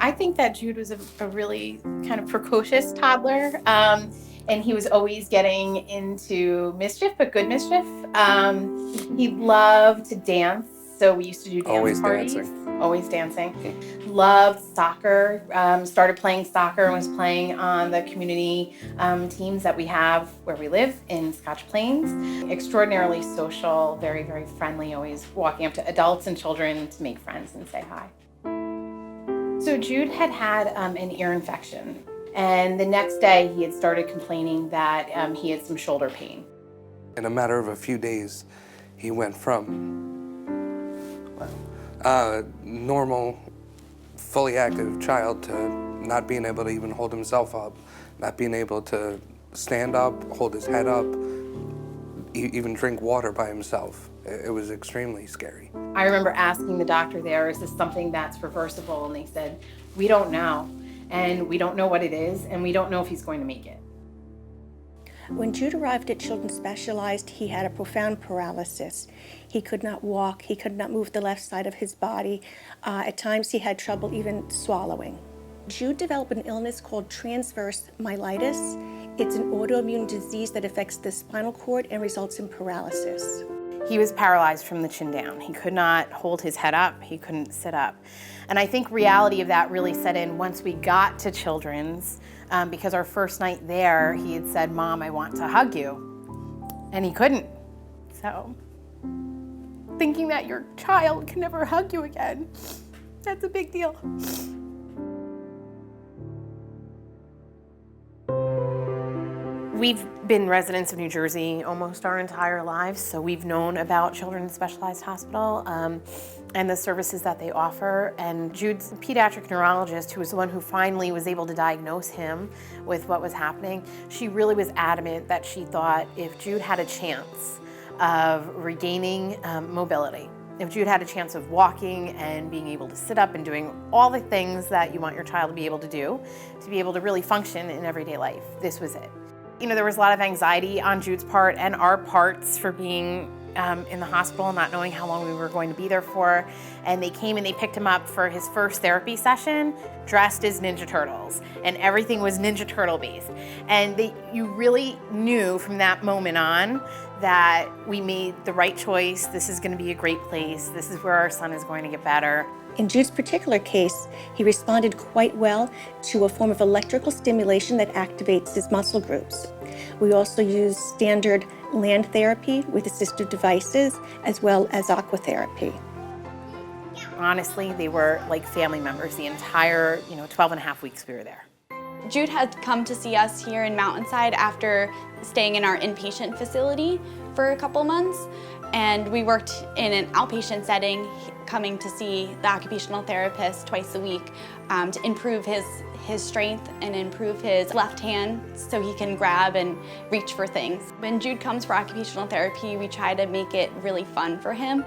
I think that Jude was a really kind of precocious toddler, and he was always getting into mischief, but good mischief. He loved to dance, so we used to do dance parties. Always dancing. Loved soccer. Started playing soccer and was playing on the community teams that we have where we live in Scotch Plains. Extraordinarily social, very, very friendly, always walking up to adults and children to make friends and say hi. So Jude had had an ear infection, and the next day he had started complaining that he had some shoulder pain. In a matter of a few days, he went from normal, fully active child to not being able to even hold himself up, not being able to stand up, hold his head up, even drink water by himself. It was extremely scary. I remember asking the doctor there, is this something that's reversible? And they said, we don't know, and we don't know what it is, and we don't know if he's going to make it. When Jude arrived at Children's Specialized, he had a profound paralysis. He could not walk, he could not move the left side of his body. At times he had trouble even swallowing. Jude developed an illness called transverse myelitis. It's an autoimmune disease that affects the spinal cord and results in paralysis. He was paralyzed from the chin down. He could not hold his head up, he couldn't sit up. And I think reality of that really set in once we got to Children's, because our first night there, he had said, Mom, I want to hug you. And he couldn't. So, thinking that your child can never hug you again, that's a big deal. We've been residents of New Jersey almost our entire lives, so we've known about Children's Specialized Hospital and the services that they offer. And Jude's pediatric neurologist, who was the one who finally was able to diagnose him with what was happening, she really was adamant that she thought if Jude had a chance of regaining mobility, if Jude had a chance of walking and being able to sit up and doing all the things that you want your child to be able to do, to be able to really function in everyday life, this was it. You know, there was a lot of anxiety on Jude's part and our parts for being in the hospital, not knowing how long we were going to be there for. And they came and they picked him up for his first therapy session, dressed as Ninja Turtles, and everything was Ninja Turtle based. And you really knew from that moment on that we made the right choice. This is going to be a great place. This is where our son is going to get better. In Jude's particular case, he responded quite well to a form of electrical stimulation that activates his muscle groups. We also use standard land therapy with assistive devices, as well as aquatherapy. Honestly, they were like family members the entire 12 and a half weeks we were there. Jude had come to see us here in Mountainside after staying in our inpatient facility for a couple months, and we worked in an outpatient setting, coming to see the occupational therapist twice a week to improve his strength and improve his left hand so he can grab and reach for things. When Jude comes for occupational therapy, we try to make it really fun for him.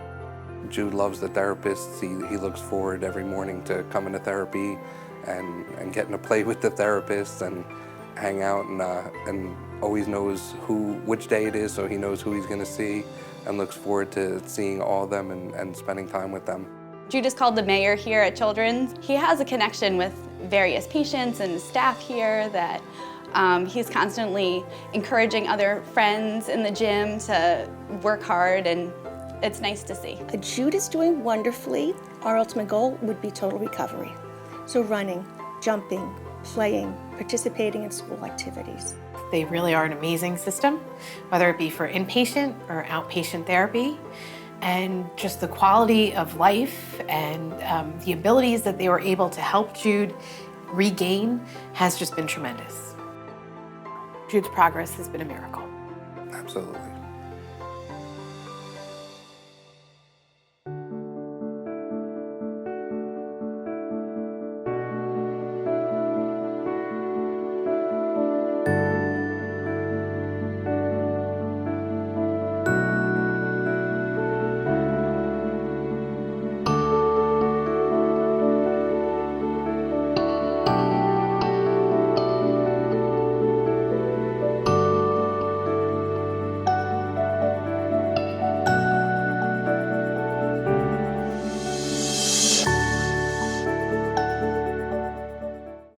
Jude loves the therapists. He looks forward every morning to coming to therapy and getting to play with the therapist and hang out and always knows which day it is, so he knows who he's going to see and looks forward to seeing all of them and spending time with them. Jude is called the mayor here at Children's. He has a connection with various patients and staff here that he's constantly encouraging other friends in the gym to work hard, and it's nice to see. Jude is doing wonderfully. Our ultimate goal would be total recovery. So running, jumping, playing, participating in school activities. They really are an amazing system, whether it be for inpatient or outpatient therapy. And just the quality of life and the abilities that they were able to help Jude regain has just been tremendous. Jude's progress has been a miracle. Absolutely.